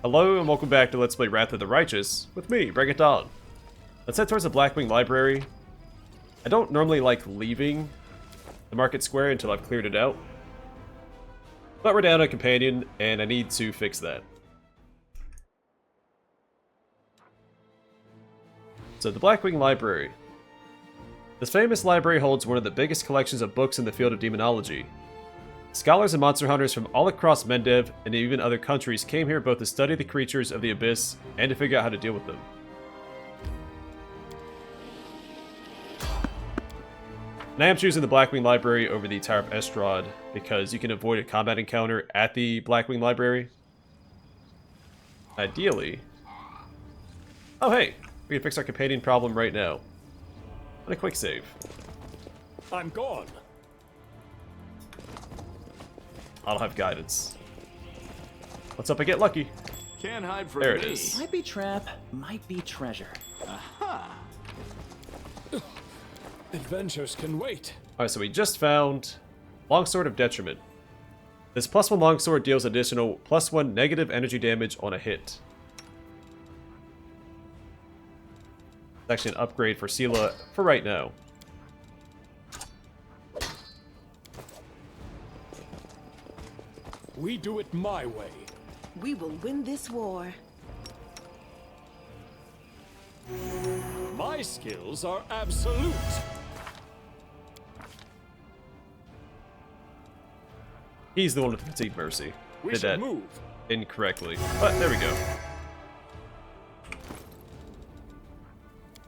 Hello and welcome back to Let's Play Wrath of the Righteous with me, Bring It On. Let's head towards the Blackwing Library. I don't normally like leaving the market square until I've cleared it out. But we're down a companion and I need to fix that. So the Blackwing Library. This famous library holds one of the biggest collections of books in the field of demonology. Scholars and monster hunters from all across Mendev and even other countries came here both to study the creatures of the abyss and to figure out how to deal with them. And I am choosing the Blackwing Library over the Tower of Estrad because you can avoid a combat encounter at the Blackwing Library. Ideally. Oh hey, we can fix our companion problem right now. And a quick save. I'm gone. I don't have guidance. Let's hope I get lucky. Can't hide from There me. it is. Might be trap, might be treasure. Aha! Adventures can wait. Alright, so we just found Longsword of Detriment. This +1 longsword deals additional +1 negative energy damage on a hit. It's actually an upgrade for Sela for right now. We do it my way. We will win this war. My skills are absolute. He's the one with the Fatigued Mercy. We Did should that move. incorrectly. But there we go.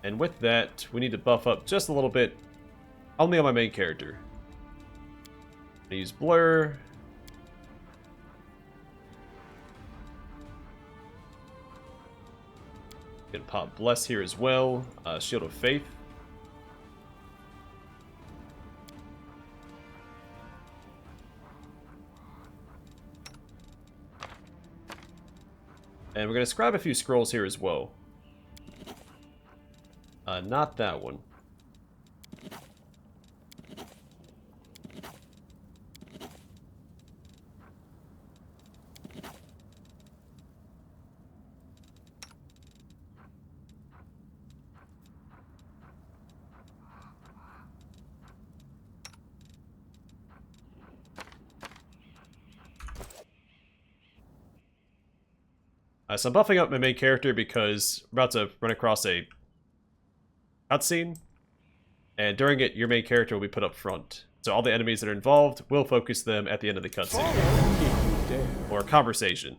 And with that, we need to buff up just a little bit. Only on my main character. I use Blur. Gonna pop Bless here as well. Shield of Faith. And we're gonna scribe a few scrolls here as well. Not that one. So I'm buffing up my main character because we're about to run across a cutscene, and during it, your main character will be put up front. So all the enemies that are involved, will focus them at the end of the cutscene. Or conversation.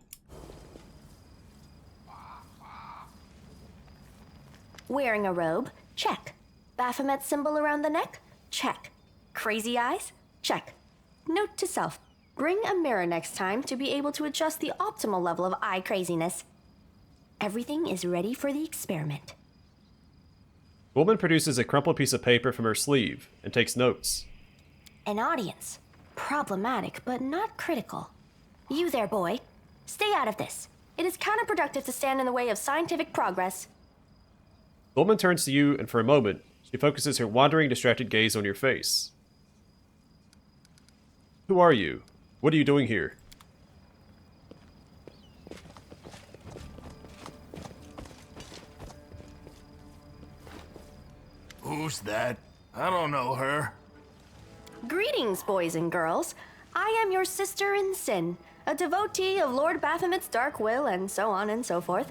Wearing a robe? Check. Baphomet symbol around the neck? Check. Crazy eyes? Check. Note to self. Bring a mirror next time to be able to adjust the optimal level of eye craziness. Everything is ready for the experiment. The woman produces a crumpled piece of paper from her sleeve and takes notes. An audience. Problematic, but not critical. You there, boy. Stay out of this. It is counterproductive to stand in the way of scientific progress. The woman turns to you, and for a moment, she focuses her wandering, distracted gaze on your face. Who are you? What are you doing here? Who's that? I don't know her. Greetings, boys and girls. I am your sister in sin, a devotee of Lord Baphomet's dark will, and so on and so forth.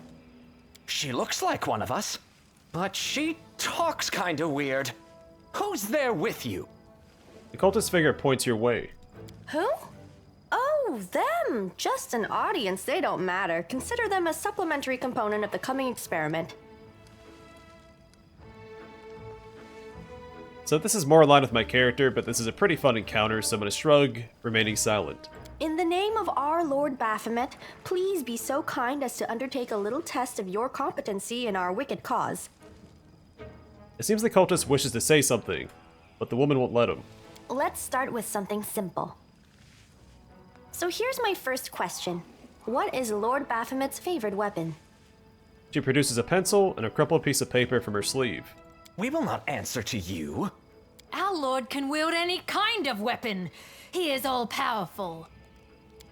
She looks like one of us, but she talks kinda weird. Who's there with you? The cultist finger points your way. Who? Oh, them! Just an audience, they don't matter. Consider them a supplementary component of the coming experiment. So this is more in line with my character, but this is a pretty fun encounter, so I'm gonna shrug, remaining silent. In the name of our Lord Baphomet, please be so kind as to undertake a little test of your competency in our wicked cause. It seems the cultist wishes to say something, but the woman won't let him. Let's start with something simple. So here's my first question. What is Lord Baphomet's favorite weapon? She produces a pencil and a crumpled piece of paper from her sleeve. We will not answer to you. Our lord can wield any kind of weapon. He is all-powerful.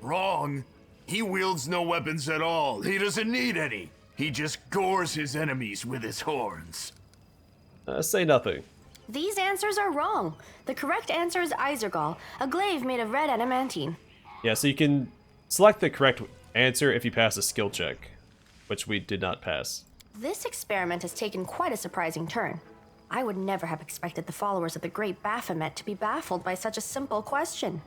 Wrong. He wields no weapons at all. He doesn't need any. He just gores his enemies with his horns. Say nothing. These answers are wrong. The correct answer is Isergal, a glaive made of red adamantine. Yeah, so you can select the correct answer if you pass a skill check, which we did not pass. This experiment has taken quite a surprising turn. I would never have expected the followers of the great Baphomet to be baffled by such a simple question.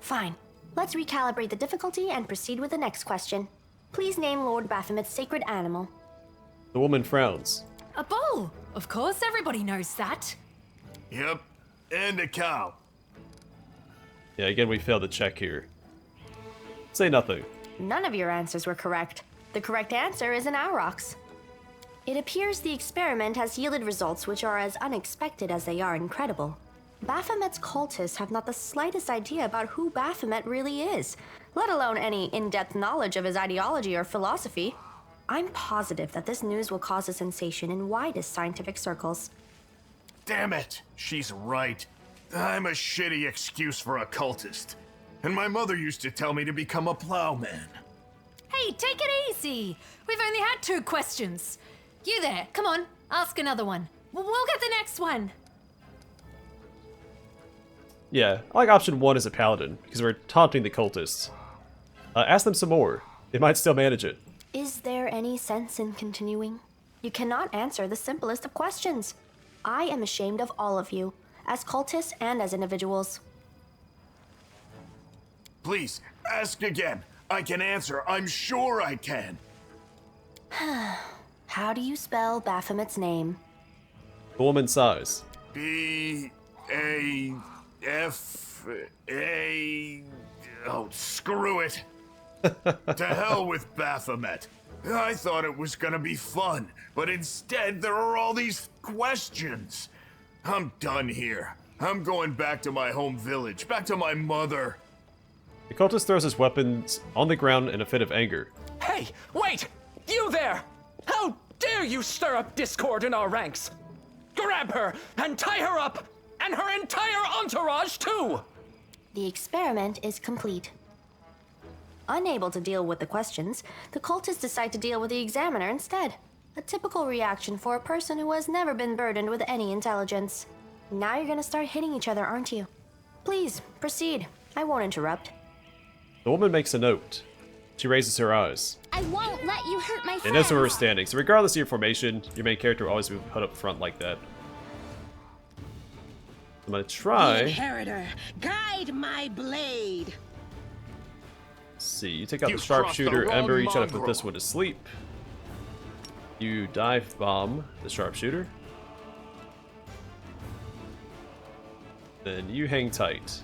Fine. Let's recalibrate the difficulty and proceed with the next question. Please name Lord Baphomet's sacred animal. The woman frowns. A bull! Of course, everybody knows that. Yep, and a cow. Yeah, again, we failed to check here. Say nothing. None of your answers were correct. The correct answer is an aurochs. It appears the experiment has yielded results which are as unexpected as they are incredible. Baphomet's cultists have not the slightest idea about who Baphomet really is, let alone any in-depth knowledge of his ideology or philosophy. I'm positive that this news will cause a sensation in widest scientific circles. Damn it, she's right. I'm a shitty excuse for a cultist. And my mother used to tell me to become a plowman. Hey, take it easy. We've only had 2 questions. You there, come on, ask another one. We'll get the next one. Yeah, I like option 1 as a paladin, because we're taunting the cultists. Ask them some more. They might still manage it. Is there any sense in continuing? You cannot answer the simplest of questions. I am ashamed of all of you, as cultists and as individuals. Please, ask again. I can answer. I'm sure I can. How do you spell Baphomet's name? The woman sighs. B-A-F-A... Oh, screw it. To hell with Baphomet. I thought it was gonna be fun, but instead there are all these questions. I'm done here. I'm going back to my home village, back to my mother. The cultist throws his weapons on the ground in a fit of anger. Hey, wait! You there! How dare you stir up discord in our ranks? Grab her and tie her up! And her entire entourage, too! The experiment is complete. Unable to deal with the questions, the cultists decide to deal with the examiner instead. A typical reaction for a person who has never been burdened with any intelligence. Now you're gonna start hitting each other, aren't you? Please, proceed. I won't interrupt. The woman makes a note. She raises her eyes. I won't let you hurt my And friends. that's where we're standing. So regardless of your formation, your main character will always be put up front like that. I'm gonna try. Inheritor, guide my blade. Let's see, you take out You the crossed the sharpshooter. wrong Ember, you try to put mongrel. this one to sleep. You dive bomb the sharpshooter. Then you hang tight.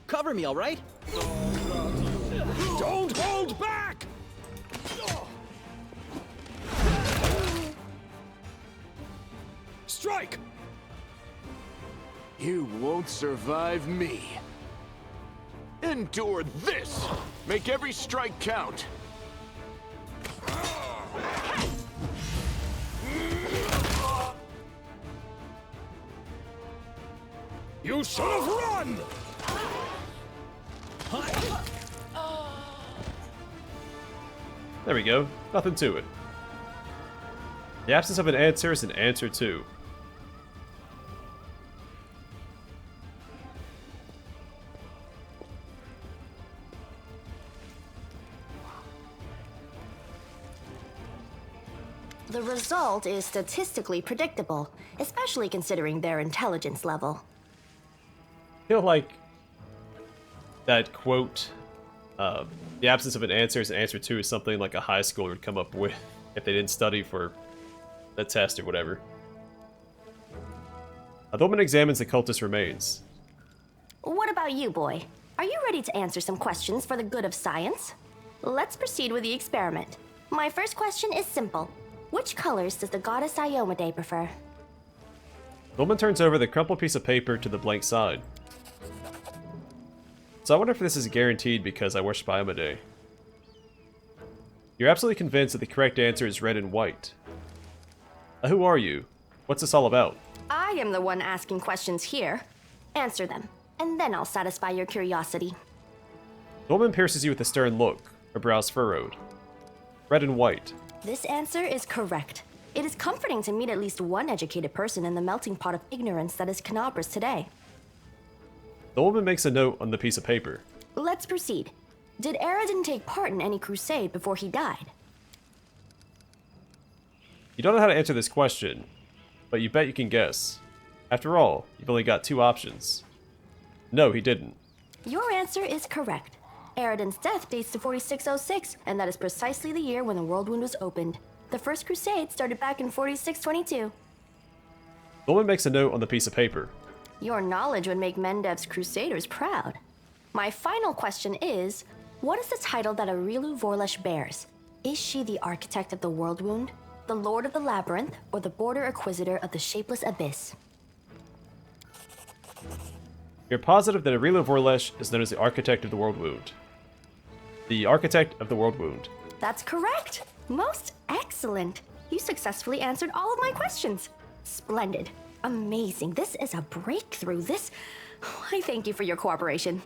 Cover me, all right? Don't hold back! Strike! You won't survive me. Endure this! Make every strike count. You should have run! There we go. Nothing to it. The absence of an answer is an answer too. The result is statistically predictable, especially considering their intelligence level. I feel like that quote, the absence of an answer is an answer too, is something like a high schooler would come up with if they didn't study for the test or whatever. The woman examines the cultist remains. What about you, boy? Are you ready to answer some questions for the good of science? Let's proceed with the experiment. My first question is simple. Which colors does the goddess Iomade prefer? The woman turns over the crumpled piece of paper to the blank side. So I wonder if this is guaranteed because I worship Iomade. You're absolutely convinced that the correct answer is red and white. Who are you? What's this all about? I am the one asking questions here. Answer them, and then I'll satisfy your curiosity. The woman pierces you with a stern look, her brows furrowed. Red and white. This answer is correct. It is comforting to meet at least one educated person in the melting pot of ignorance that is Knobris today. The woman makes a note on the piece of paper. Let's proceed. Did Aradin take part in any crusade before he died? You don't know how to answer this question, but you bet you can guess. After all, you've only got 2 options. No, he didn't. Your answer is correct. Aradin's death dates to 4606, and that is precisely the year when the World Wound was opened. The First Crusade started back in 4622. The woman makes a note on the piece of paper. Your knowledge would make Mendev's Crusaders proud. My final question is, what is the title that Aurilu Vorlesh bears? Is she the Architect of the World Wound, the Lord of the Labyrinth, or the Border Acquisitor of the Shapeless Abyss? You're positive that Aurilu Vorlesh is known as the Architect of the World Wound. The Architect of the World Wound. That's correct. Most excellent. You successfully answered all of my questions. Splendid. Amazing. This is a breakthrough. I thank you for your cooperation.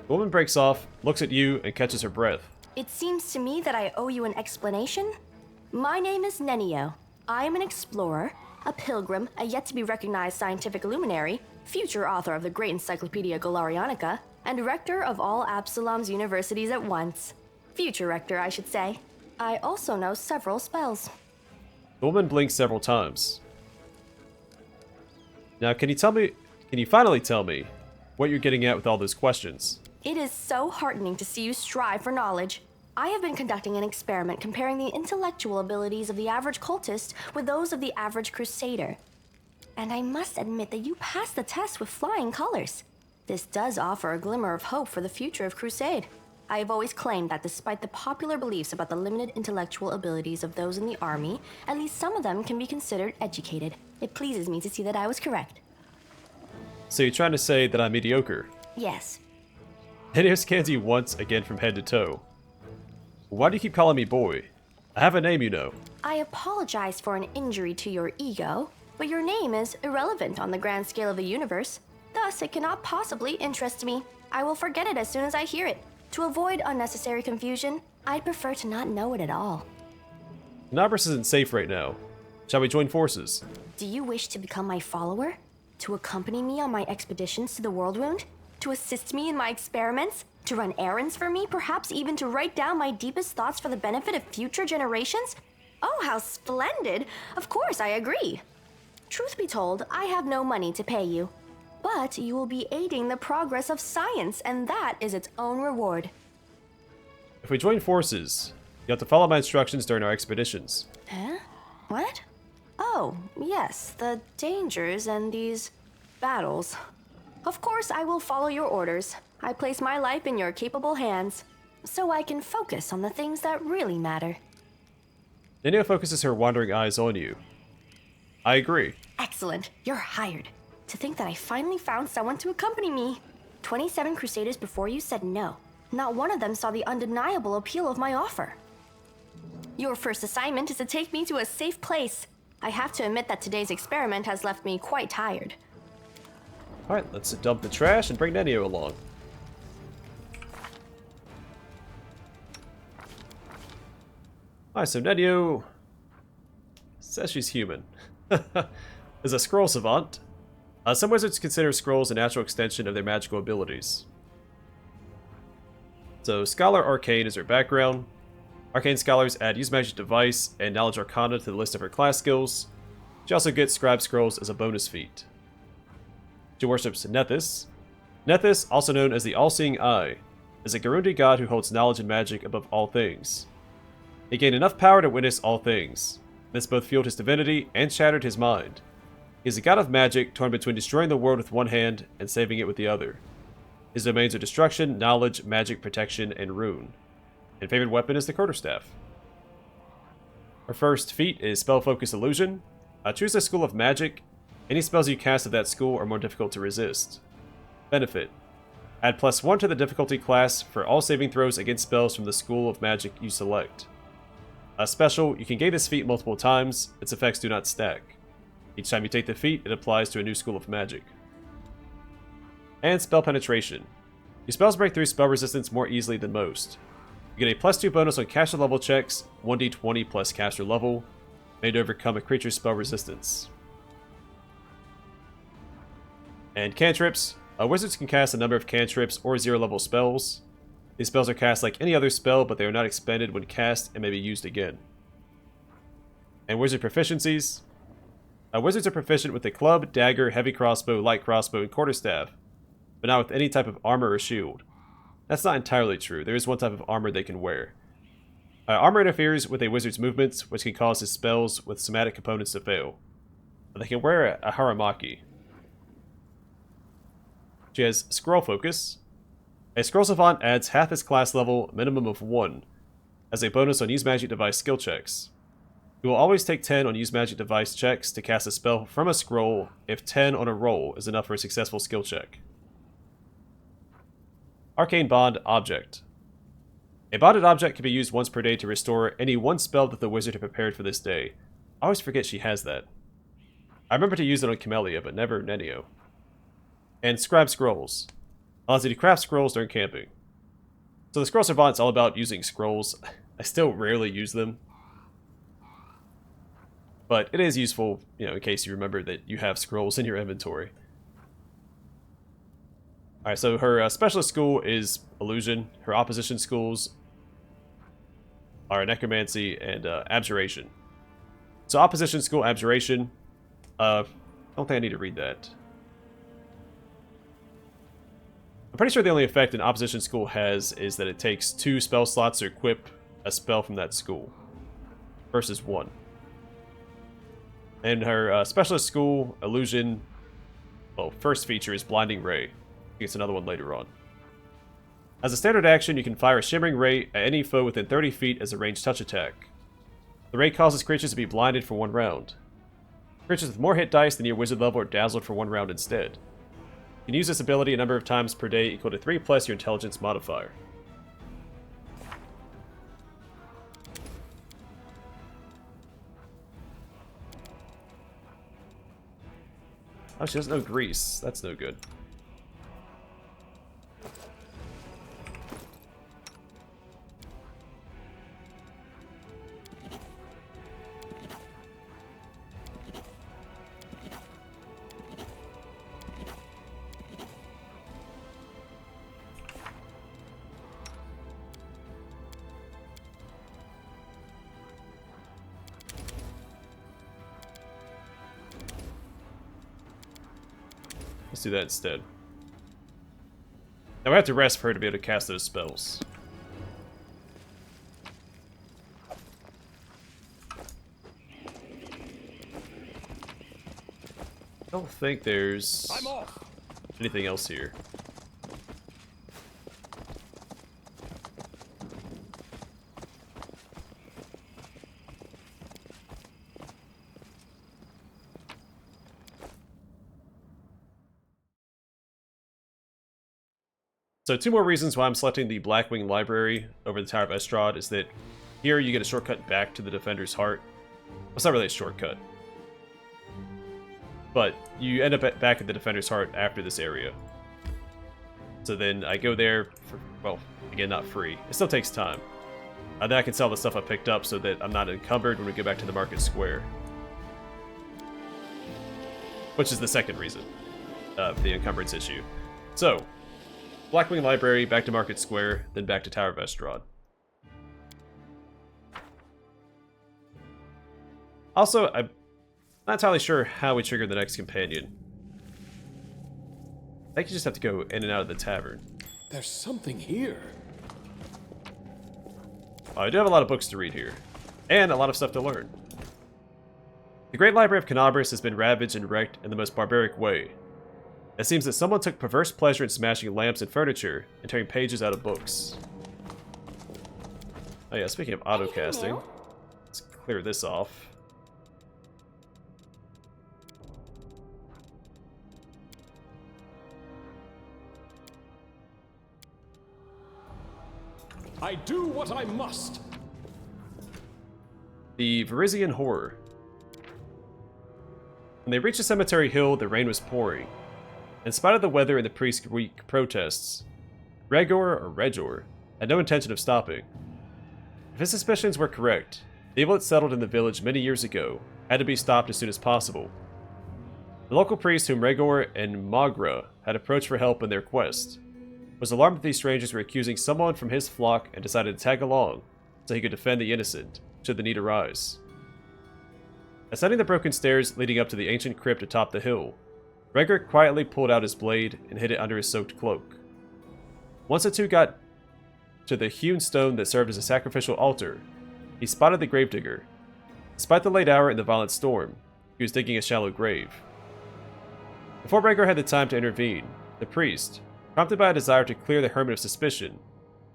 The woman breaks off, looks at you, and catches her breath. It seems to me that I owe you an explanation. My name is Nenio. I am an explorer, a pilgrim, a yet-to-be-recognized scientific luminary, future author of the great Encyclopedia Golarianica, and rector of all Absalom's universities at once. Future rector, I should say. I also know several spells. The woman blinks several times. Now, can you finally tell me what you're getting at with all those questions? It is so heartening to see you strive for knowledge. I have been conducting an experiment comparing the intellectual abilities of the average cultist with those of the average crusader. And I must admit that you passed the test with flying colors. This does offer a glimmer of hope for the future of Crusade. I have always claimed that despite the popular beliefs about the limited intellectual abilities of those in the army, at least some of them can be considered educated. It pleases me to see that I was correct. So you're trying to say that I'm mediocre? Yes. Nenio scans you once again from head to toe. Why do you keep calling me boy? I have a name, you know. I apologize for an injury to your ego, but your name is irrelevant on the grand scale of the universe. Thus, it cannot possibly interest me. I will forget it as soon as I hear it. To avoid unnecessary confusion, I'd prefer to not know it at all. Knobris isn't safe right now. Shall we join forces? Do you wish to become my follower? To accompany me on my expeditions to the World Wound? To assist me in my experiments? To run errands for me? Perhaps even to write down my deepest thoughts for the benefit of future generations? Oh, how splendid! Of course, I agree. Truth be told, I have no money to pay you. But you will be aiding the progress of science, and that is its own reward. If we join forces, you have to follow my instructions during our expeditions. Huh? What? Oh, yes, the dangers and these battles. Of course, I will follow your orders. I place my life in your capable hands, so I can focus on the things that really matter. Nenio focuses her wandering eyes on you. I agree. Excellent. You're hired. To think that I finally found someone to accompany me. 27 Crusaders before you said no. Not one of them saw the undeniable appeal of my offer. Your first assignment is to take me to a safe place. I have to admit that today's experiment has left me quite tired. Alright, let's dump the trash and bring Nenio along. Alright, so Nenio says she's human. Is a scroll savant. Some wizards consider scrolls a natural extension of their magical abilities. So, Scholar Arcane is her background. Arcane scholars add Use Magic Device and Knowledge Arcana to the list of her class skills. She also gets Scribe Scrolls as a bonus feat. She worships Nethys. Nethys, also known as the All-Seeing Eye, is a Garundi god who holds knowledge and magic above all things. He gained enough power to witness all things. This both fueled his divinity and shattered his mind. He is a god of magic, torn between destroying the world with one hand and saving it with the other. His domains are destruction, knowledge, magic, protection, and rune. And favorite weapon is the quarterstaff. Her first feat is Spell Focus Illusion. Choose a school of magic. Any spells you cast of that school are more difficult to resist. Benefit: add +1 to the difficulty class for all saving throws against spells from the school of magic you select. Special: you can gain this feat multiple times. Its effects do not stack. Each time you take the feat, it applies to a new school of magic. And spell penetration. Your spells break through spell resistance more easily than most. You get a +2 bonus on caster level checks, 1d20 plus caster level, made to overcome a creature's spell resistance. And cantrips. Wizards can cast a number of cantrips or 0-level spells. These spells are cast like any other spell, but they are not expended when cast and may be used again. And wizard proficiencies. Wizards are proficient with a club, dagger, heavy crossbow, light crossbow, and quarterstaff, but not with any type of armor or shield. That's not entirely true. There is one type of armor they can wear. Armor interferes with a wizard's movements, which can cause his spells with somatic components to fail. They can wear a haramaki. She has Scroll Focus. A Scroll Savant adds half his class level, minimum of 1, as a bonus on Use Magic Device skill checks. You will always take 10 on Use Magic Device checks to cast a spell from a scroll if 10 on a roll is enough for a successful skill check. Arcane Bond Object. A bonded object can be used once per day to restore any one spell that the wizard had prepared for this day. I always forget she has that. I remember to use it on Camellia, but never Nenio. And Scribe Scrolls. Allows you to craft scrolls during camping. So the Scroll Savant's all about using scrolls. I still rarely use them. But it is useful, in case you remember that you have scrolls in your inventory. Alright, so her specialist school is Illusion. Her opposition schools are Necromancy and Abjuration. So opposition school, Abjuration. I don't think I need to read that. I'm pretty sure the only effect an opposition school has is that it takes 2 spell slots to equip a spell from that school, versus 1. And her specialist school, Illusion, first feature is Blinding Ray. Gets another one later on. As a standard action, you can fire a Shimmering Ray at any foe within 30 feet as a ranged touch attack. The ray causes creatures to be blinded for 1 round. Creatures with more hit dice than your wizard level are dazzled for 1 round instead. You can use this ability a number of times per day equal to 3 plus your intelligence modifier. Oh, she doesn't know grease. That's no good. Let's do that instead. Now we have to rest for her to be able to cast those spells. I don't think there's anything else here. So 2 more reasons why I'm selecting the Blackwing Library over the Tower of Estrad is that here you get a shortcut back to the Defender's Heart. Well, it's not really a shortcut, but you end up back at the Defender's Heart after this area. So then I go there for, well, again, not free. It still takes time. Then I can sell the stuff I picked up so that I'm not encumbered when we go back to the Market Square. Which is the second reason, the encumbrance issue. So, Blackwing Library, back to Market Square, then back to Tower of Estrad. Also, I'm not entirely sure how we trigger the next companion. I think you just have to go in and out of the tavern. There's something here. I do have a lot of books to read here, and a lot of stuff to learn. The Great Library of Canabris has been ravaged and wrecked in the most barbaric way. It seems that someone took perverse pleasure in smashing lamps and furniture and tearing pages out of books. Oh yeah, speaking of auto-casting, let's clear this off. I do what I must. The Verizian Horror. In When they reached the cemetery hill, the rain was pouring. In spite of the weather and the priest's weak protests, Regor had no intention of stopping. If his suspicions were correct, the evil that settled in the village many years ago had to be stopped as soon as possible. The local priest whom Regor and Magra had approached for help in their quest was alarmed that these strangers were accusing someone from his flock and decided to tag along so he could defend the innocent should the need arise. Ascending the broken stairs leading up to the ancient crypt atop the hill, Regor quietly pulled out his blade and hid it under his soaked cloak. Once the two got to the hewn stone that served as a sacrificial altar, he spotted the gravedigger. Despite the late hour and the violent storm, he was digging a shallow grave. Before Regor had the time to intervene, the priest, prompted by a desire to clear the hermit of suspicion,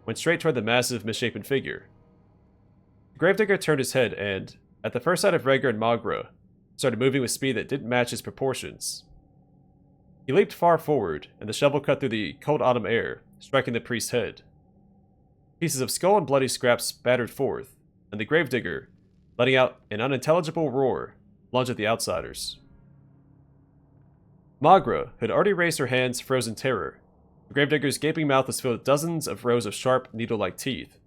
went straight toward the massive, misshapen figure. The gravedigger turned his head and, at the first sight of Regor and Magra, started moving with speed that didn't match his proportions. He leaped far forward, and the shovel cut through the cold autumn air, striking the priest's head. Pieces of skull and bloody scraps spattered forth, and the gravedigger, letting out an unintelligible roar, lunged at the outsiders. Magra had already raised her hands, frozen terror. The gravedigger's gaping mouth was filled with dozens of rows of sharp, needle-like teeth,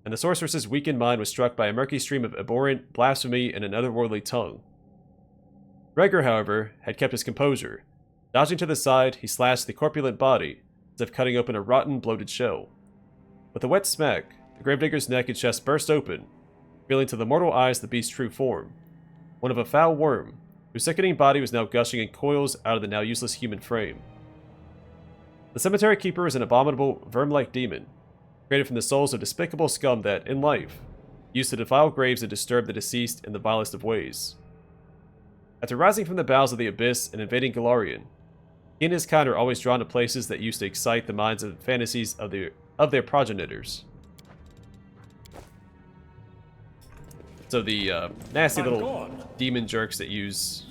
and the sorceress's weakened mind was struck by a murky stream of abhorrent blasphemy and an otherworldly tongue. Regor, however, had kept his composure. Dodging to the side, he slashed the corpulent body, as if cutting open a rotten, bloated shell. With a wet smack, the gravedigger's neck and chest burst open, revealing to the mortal eyes the beast's true form, one of a foul worm, whose sickening body was now gushing in coils out of the now useless human frame. The cemetery keeper was an abominable, verm-like demon, created from the souls of despicable scum that, in life, used to defile graves and disturb the deceased in the vilest of ways. After rising from the bowels of the abyss and invading Galarian, he and his kind are always drawn to places that used to excite the minds and fantasies of their progenitors. So the nasty little demon jerks that use...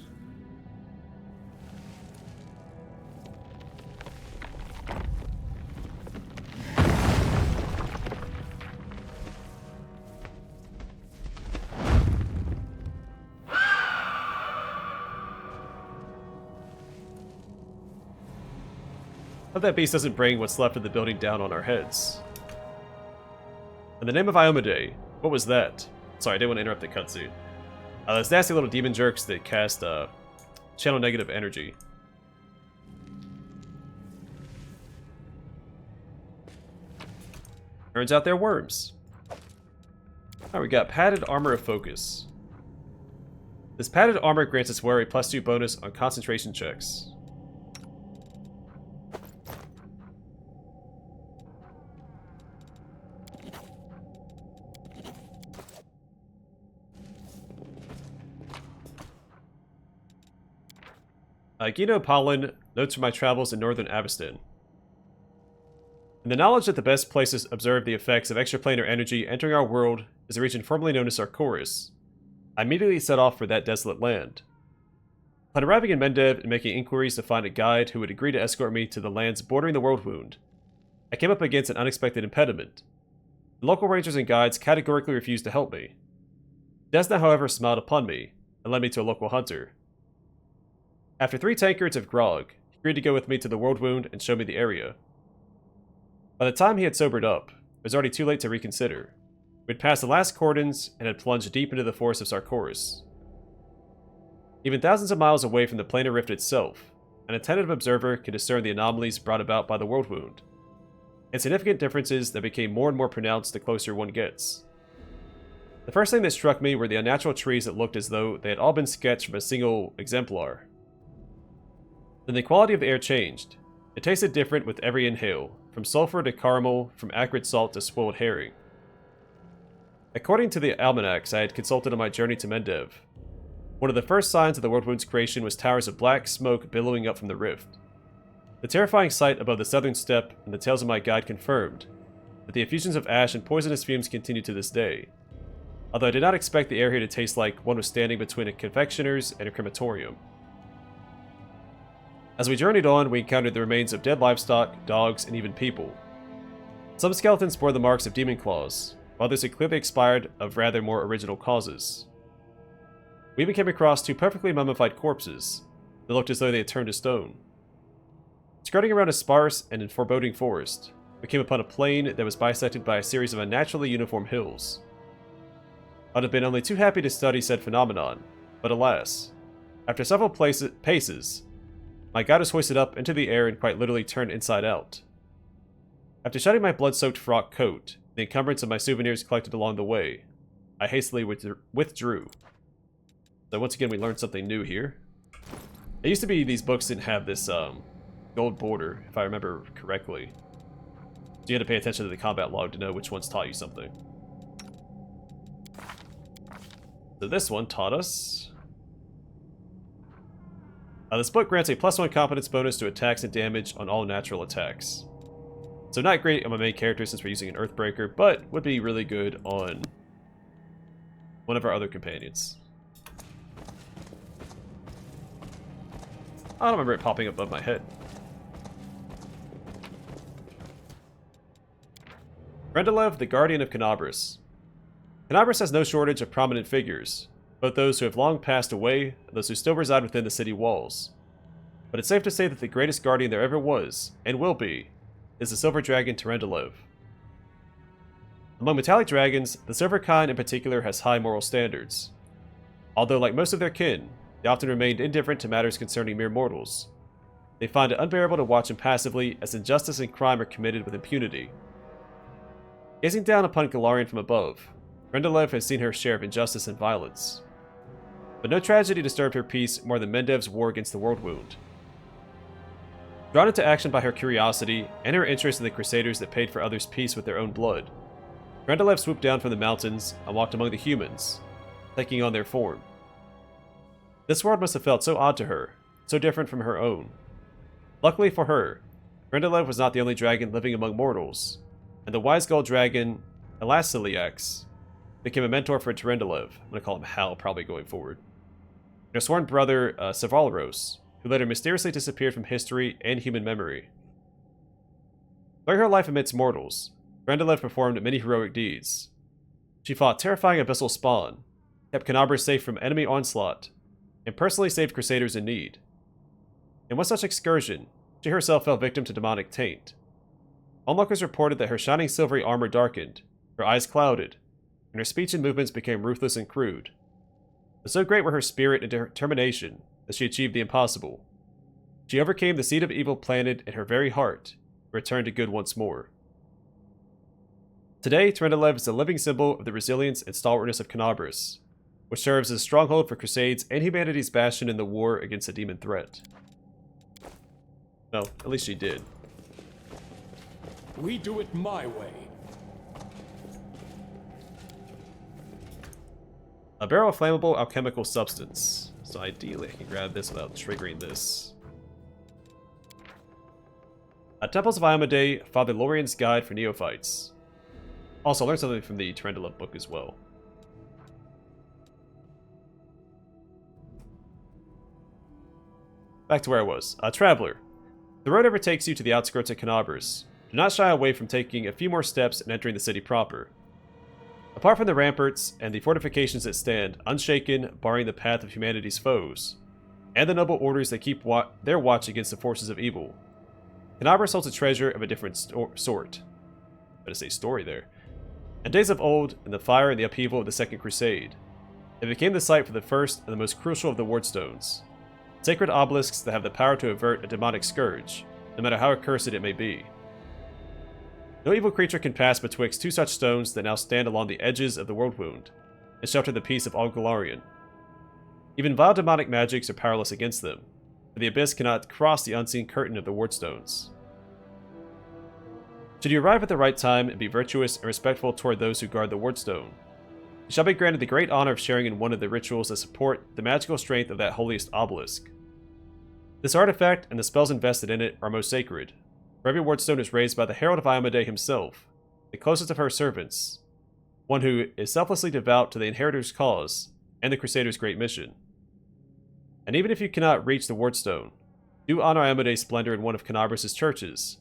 Hope that beast doesn't bring what's left of the building down on our heads. In the name of Iomade, what was that? Sorry, I didn't want to interrupt the cutscene. Those nasty little demon jerks that cast channel negative energy. Turns out they're worms. Alright, we got padded armor of focus. This padded armor grants its wearer a +2 bonus on concentration checks. Gino Pollen, notes from my travels in northern Avestan. In the knowledge that the best place to observe the effects of extraplanar energy entering our world is a region formerly known as Sarkoris, I immediately set off for that desolate land. Upon arriving in Mendev and making inquiries to find a guide who would agree to escort me to the lands bordering the World Wound, I came up against an unexpected impediment. The local rangers and guides categorically refused to help me. Desna, however, smiled upon me and led me to a local hunter. After 3 tankards of grog, he agreed to go with me to the World Wound and show me the area. By the time he had sobered up, it was already too late to reconsider. We had passed the last cordons and had plunged deep into the forest of Sarkoris. Even thousands of miles away from the planar rift itself, an attentive observer could discern the anomalies brought about by the World Wound, and significant differences that became more and more pronounced the closer one gets. The first thing that struck me were the unnatural trees that looked as though they had all been sketched from a single exemplar. Then the quality of the air changed. It tasted different with every inhale, from sulfur to caramel, from acrid salt to spoiled herring. According to the almanacs I had consulted on my journey to Mendev, one of the first signs of the World Wound's creation was towers of black smoke billowing up from the rift. The terrifying sight above the southern steppe and the tales of my guide confirmed that the effusions of ash and poisonous fumes continue to this day, although I did not expect the air here to taste like one was standing between a confectioner's and a crematorium. As we journeyed on, we encountered the remains of dead livestock, dogs, and even people. Some skeletons bore the marks of demon claws, while others had clearly expired of rather more original causes. we even came across 2 perfectly mummified corpses that looked as though they had turned to stone. Skirting around a sparse and foreboding forest, we came upon a plain that was bisected by a series of unnaturally uniform hills. I'd have been only too happy to study said phenomenon, but alas, after several paces, my guide was hoisted up into the air and quite literally turned inside out. After shedding my blood-soaked frock coat, the encumbrance of my souvenirs collected along the way, I hastily withdrew. So once again, we learned something new here. It used to be these books didn't have this gold border, if I remember correctly. So you had to pay attention to the combat log to know which ones taught you something. So this one taught us... this book grants a +1 competence bonus to attacks and damage on all natural attacks. So not great on my main character since we're using an Earthbreaker, but would be really good on one of our other companions. I don't remember it popping up above my head. Rendelev, the Guardian of Canabris. Canabris has no shortage of prominent figures, both those who have long passed away and those who still reside within the city walls. But it's safe to say that the greatest guardian there ever was, and will be, is the Silver Dragon Terendelev. Among metallic dragons, the Silver kind in particular has high moral standards. Although, like most of their kin, they often remained indifferent to matters concerning mere mortals. They find it unbearable to watch impassively as injustice and crime are committed with impunity. Gazing down upon Golarion from above, Rendelev has seen her share of injustice and violence. But no tragedy disturbed her peace more than Mendev's war against the World Wound. Drawn into action by her curiosity and her interest in the Crusaders that paid for others' peace with their own blood, Rendelev swooped down from the mountains and walked among the humans, taking on their form. This world must have felt so odd to her, so different from her own. Luckily for her, Rendelev was not the only dragon living among mortals, and the wise gold dragon, Elasiliax, became a mentor for Terendelev. I'm going to call him Hal probably going forward. And her sworn brother, Savalros, who later mysteriously disappeared from history and human memory. During her life amidst mortals, Rendelev performed many heroic deeds. She fought terrifying abyssal spawn, kept Canabris safe from enemy onslaught, and personally saved Crusaders in need. In one such excursion, she herself fell victim to demonic taint. Onlookers reported that her shining silvery armor darkened, her eyes clouded, and her speech and movements became ruthless and crude. But so great were her spirit and determination that she achieved the impossible. She overcame the seed of evil planted in her very heart, and returned to good once more. Today, Terendelev is a living symbol of the resilience and stalwartness of Canabris, which serves as a stronghold for Crusades and humanity's bastion in the war against the demon threat. No, at least she did. We do it my way. A barrel of flammable alchemical substance. So ideally I can grab this without triggering this. Temples of Iomedae, Father Lorien's Guide for Neophytes. Also, learned something from the Terendelev book as well. Back to where I was. Traveler. The road ever takes you to the outskirts of Canabris. Do not shy away from taking a few more steps and entering the city proper. Apart from the ramparts and the fortifications that stand unshaken, barring the path of humanity's foes, and the noble orders that keep their watch against the forces of evil, Canabris holds a treasure of a different sort. Better say story there. In days of old, in the fire and the upheaval of the Second Crusade, it became the site for the first and the most crucial of the wardstones. Sacred obelisks that have the power to avert a demonic scourge, no matter how accursed it may be. No evil creature can pass betwixt 2 such stones that now stand along the edges of the World Wound, and shelter the peace of all Golarion. Even vile demonic magics are powerless against them, for the abyss cannot cross the unseen curtain of the wardstones. Should you arrive at the right time and be virtuous and respectful toward those who guard the wardstone, you shall be granted the great honor of sharing in one of the rituals that support the magical strength of that holiest obelisk. This artifact and the spells invested in it are most sacred, for every wardstone is raised by the Herald of Iomedae himself, the closest of her servants, one who is selflessly devout to the Inheritor's cause and the Crusaders' great mission. And even if you cannot reach the wardstone, do honor Iomedae's splendor in one of Canabris' churches,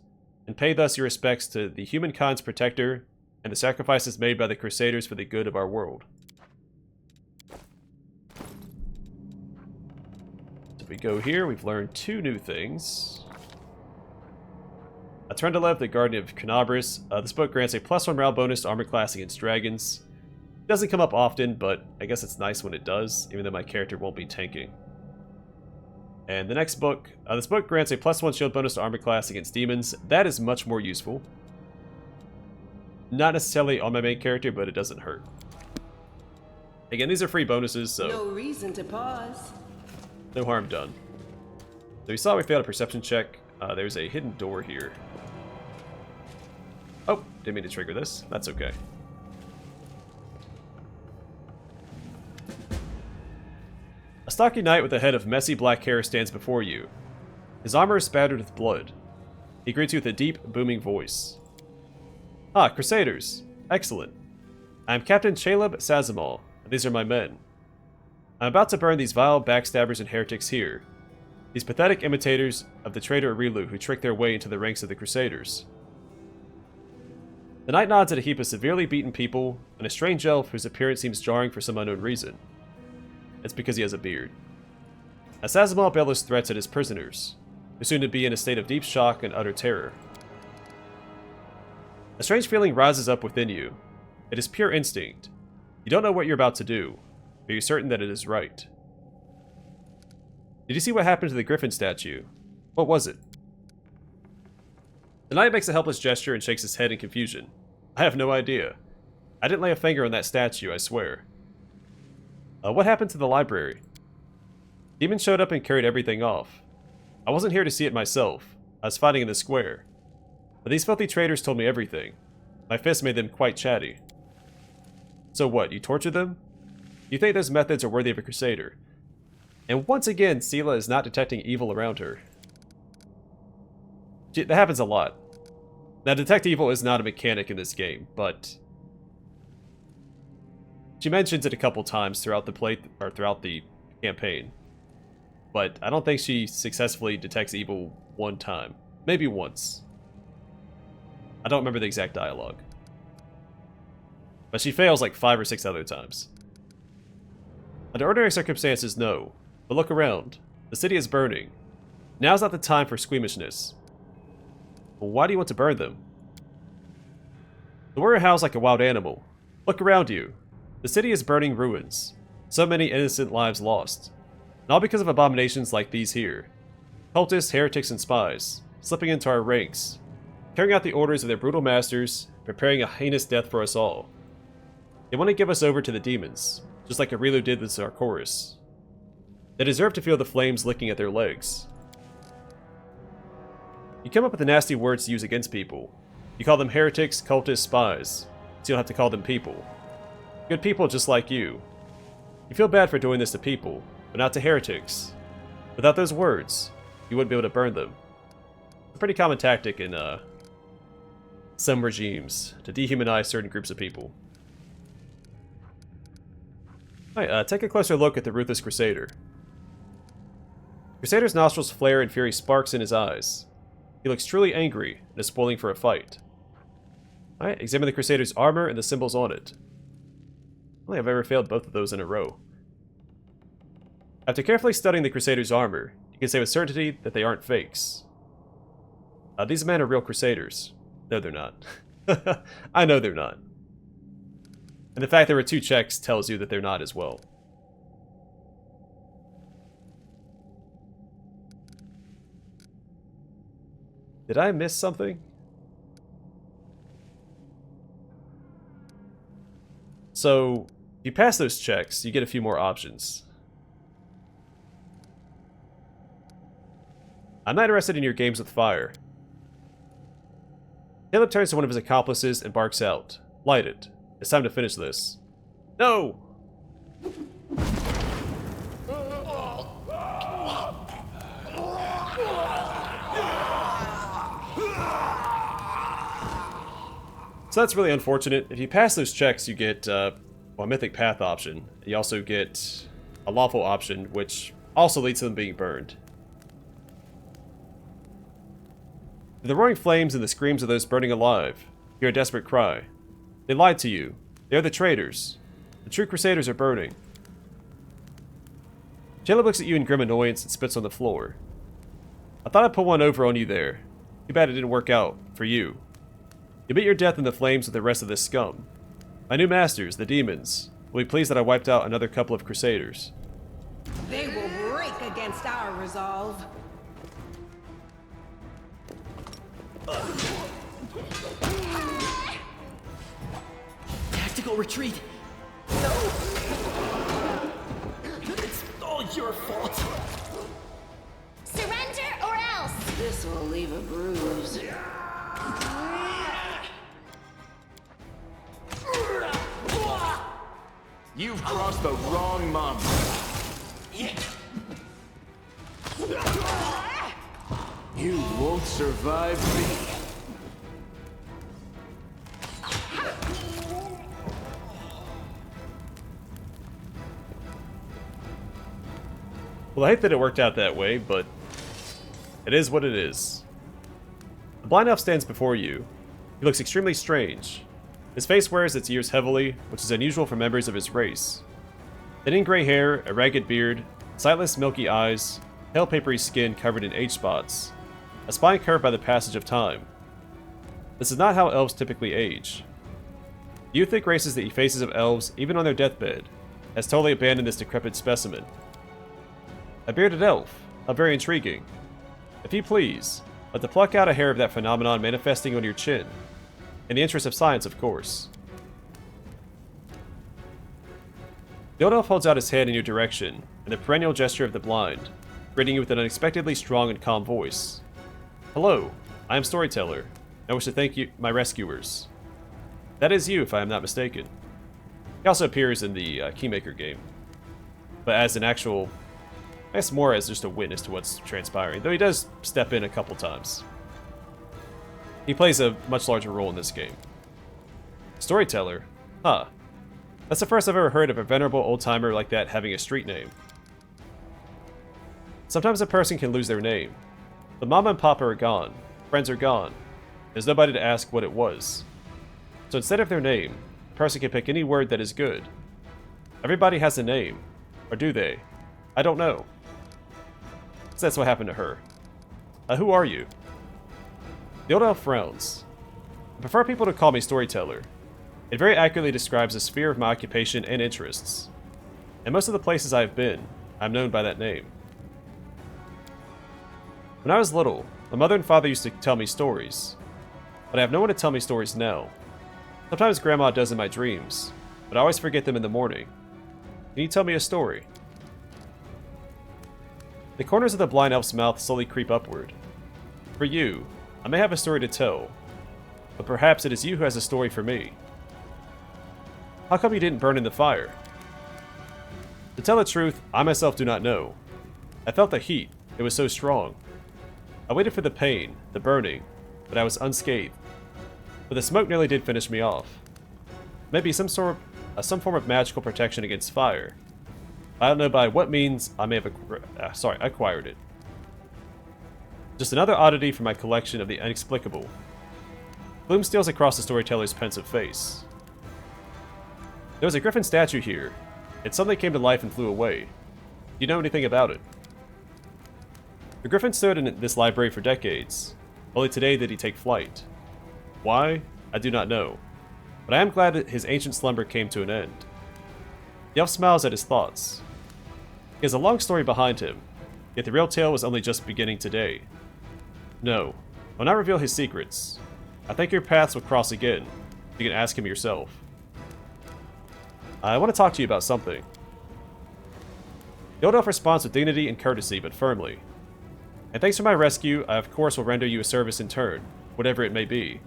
and pay thus your respects to the humankind's protector and the sacrifices made by the Crusaders for the good of our world. we go here. We've learned 2 new things. Trendalev, the Guardian of Canabris. This book grants a +1 morale bonus to armor class against dragons. It doesn't come up often, but I guess it's nice when it does, even though my character won't be tanking. And the next book, this book grants a +1 shield bonus to armor class against demons. That is much more useful. Not necessarily on my main character, but it doesn't hurt. Again, these are free bonuses, so No reason to pause. no harm done. So we saw we failed a perception check. There's a hidden door here. Oh, didn't mean to trigger this. That's okay. A stocky knight with a head of messy black hair stands before you. His armor is spattered with blood. He greets you with a deep, booming voice. Ah, Crusaders. Excellent. I am Captain Caleb Sazamal, and these are my men. I'm about to burn these vile backstabbers and heretics here. These pathetic imitators of the traitor Arilu who tricked their way into the ranks of the Crusaders. The knight nods at a heap of severely beaten people and a strange elf whose appearance seems jarring for some unknown reason. It's because he has a beard. As Sazamal bellows threats at his prisoners, who seem to be in a state of deep shock and utter terror. A strange feeling rises up within you. It is pure instinct. You don't know what you're about to do, but you're certain that it is right. Did you see what happened to the griffin statue? What was it? The knight makes a helpless gesture and shakes his head in confusion. I have no idea. I didn't lay a finger on that statue, I swear. What happened to the library? Demons showed up and carried everything off. I wasn't here to see it myself. I was fighting in the square. But these filthy traitors told me everything. My fists made them quite chatty. So what, you tortured them? You think those methods are worthy of a Crusader? And once again, Sela is not detecting evil around her. That happens a lot. Now, detect evil is not a mechanic in this game, but she mentions it a couple times throughout the campaign. But I don't think she successfully detects evil one time. Maybe once. I don't remember the exact dialogue. But she fails like 5 or 6 other times. Under ordinary circumstances, no. But look around. The city is burning. Now's not the time for squeamishness. Well, why do you want to burn them? The warrior howls like a wild animal. Look around you. The city is burning ruins. So many innocent lives lost. And all because of abominations like these here. Cultists, heretics, and spies. Slipping into our ranks. Carrying out the orders of their brutal masters. Preparing a heinous death for us all. They want to give us over to the demons. Just like Arilu did with Zarkoris. They deserve to feel the flames licking at their legs. You come up with the nasty words to use against people. You call them heretics, cultists, spies. So you don't have to call them people. Good people just like you. You feel bad for doing this to people, but not to heretics. Without those words, you wouldn't be able to burn them. It's a pretty common tactic in some regimes, to dehumanize certain groups of people. Alright, take a closer look at the ruthless Crusader. Crusader's nostrils flare and fury sparks in his eyes. He looks truly angry and is spoiling for a fight. Alright, examine the Crusader's armor and the symbols on it. I don't think I've ever failed both of those in a row. After carefully studying the Crusader's armor, you can say with certainty that they aren't fakes. These men are real Crusaders. No, they're not. I know they're not. And the fact there were 2 checks tells you that they're not as well. Did I miss something? So, if you pass those checks, you get a few more options. I'm not interested in your games with fire. Caleb turns to one of his accomplices and barks out. Light it. It's time to finish this. No! So that's really unfortunate. If you pass those checks, you get a Mythic Path option. You also get a Lawful option, which also leads to them being burned. The roaring flames and the screams of those burning alive hear a desperate cry. They lied to you. They're the traitors. The true Crusaders are burning. Caleb looks at you in grim annoyance and spits on the floor. I thought I'd put one over on you there. Too bad it didn't work out, for you. You meet your death in the flames with the rest of this scum. My new masters, the demons, will be pleased that I wiped out another couple of Crusaders. They will break against our resolve. Tactical retreat. No! It's all your fault. Surrender or else! This will leave a bruise. You've crossed the wrong mountain. You won't survive me. Well, I hate that it worked out that way, but it is what it is. The blind elf stands before you. He looks extremely strange. His face wears its years heavily, which is unusual for members of his race. Thinning gray hair, a ragged beard, sightless milky eyes, pale papery skin covered in age spots, a spine curved by the passage of time. This is not how elves typically age. The youthful races the faces of elves, even on their deathbed, has totally abandoned this decrepit specimen. A bearded elf, how very intriguing. If you please, let to pluck out a hair of that phenomenon manifesting on your chin. In the interest of science, of course. The old elf holds out his hand in your direction, in the perennial gesture of the blind, greeting you with an unexpectedly strong and calm voice. Hello, I am Storyteller, and I wish to thank you, my rescuers. That is you, if I am not mistaken. He also appears in the Kingmaker game, but as an actual, I guess more as just a witness to what's transpiring, though he does step in a couple times. He plays a much larger role in this game. Storyteller? Huh. That's the first I've ever heard of a venerable old-timer like that having a street name. Sometimes a person can lose their name. But Mama and Papa are gone. Friends are gone. There's nobody to ask what it was. So instead of their name, a person can pick any word that is good. Everybody has a name. Or do they? I don't know. So that's what happened to her. Who are you? The old elf frowns. I prefer people to call me Storyteller. It very accurately describes the sphere of my occupation and interests. In most of the places I have been, I am known by that name. When I was little, my mother and father used to tell me stories. But I have no one to tell me stories now. Sometimes Grandma does in my dreams, but I always forget them in the morning. Can you tell me a story? The corners of the blind elf's mouth slowly creep upward. For you, I may have a story to tell, but perhaps it is you who has a story for me. How come you didn't burn in the fire? To tell the truth, I myself do not know. I felt the heat, it was so strong. I waited for the pain, the burning, but I was unscathed. But the smoke nearly did finish me off. Maybe some form of magical protection against fire. I don't know by what means I may have acquired it. Just another oddity from my collection of the inexplicable. Gloom steals across the storyteller's pensive face. There was a griffin statue here. It suddenly came to life and flew away. Do you know anything about it? The griffin stood in this library for decades. Only today did he take flight. Why? I do not know. But I am glad that his ancient slumber came to an end. The elf smiles at his thoughts. He has a long story behind him, yet the real tale was only just beginning today. No, I will not reveal his secrets. I think your paths will cross again. You can ask him yourself. I want to talk to you about something. The old elf responds with dignity and courtesy, but firmly. And thanks for my rescue, I of course will render you a service in turn, whatever it may be.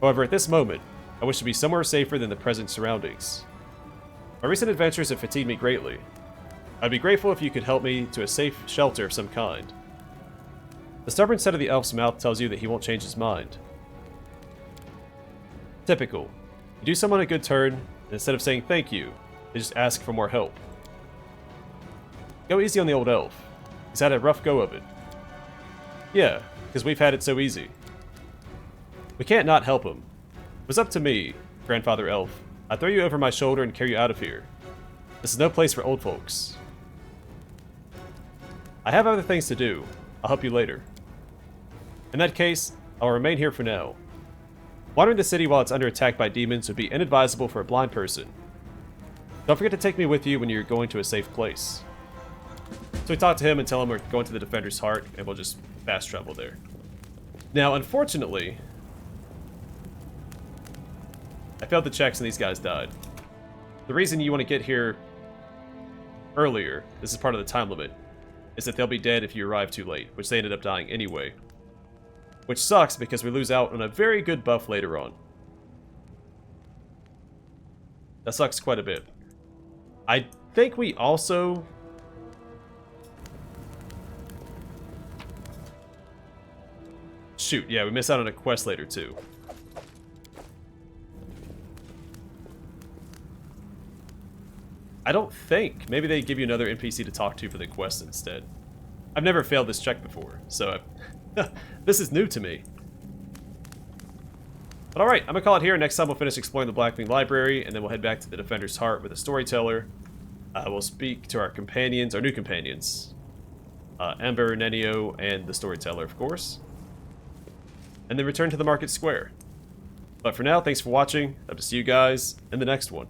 However, at this moment, I wish to be somewhere safer than the present surroundings. My recent adventures have fatigued me greatly. I'd be grateful if you could help me to a safe shelter of some kind. The stubborn set of the elf's mouth tells you that he won't change his mind. Typical. You do someone a good turn, and instead of saying thank you, they just ask for more help. Go easy on the old elf. He's had a rough go of it. Yeah, because we've had it so easy. We can't not help him. It was up to me, Grandfather Elf. I'd throw you over my shoulder and carry you out of here. This is no place for old folks. I have other things to do. I'll help you later. In that case, I'll remain here for now. Wandering the city while it's under attack by demons would be inadvisable for a blind person. Don't forget to take me with you when you're going to a safe place. So we talk to him and tell him we're going to the Defender's Heart, and we'll just fast travel there. Now, unfortunately, I failed the checks and these guys died. The reason you want to get here earlier, this is part of the time limit, is that they'll be dead if you arrive too late, which they ended up dying anyway. Which sucks because we lose out on a very good buff later on. That sucks quite a bit. I think we also... Shoot, yeah, we miss out on a quest later too. I don't think. Maybe they give you another NPC to talk to for the quest instead. I've never failed this check before, so this is new to me. But alright, I'm gonna call it here. Next time we'll finish exploring the Blackwing Library, and then we'll head back to the Defender's Heart with a Storyteller. We'll speak to our companions, our new companions. Ember, Nenio, and the Storyteller, of course. And then return to the Market Square. But for now, thanks for watching. Hope to see you guys in the next one.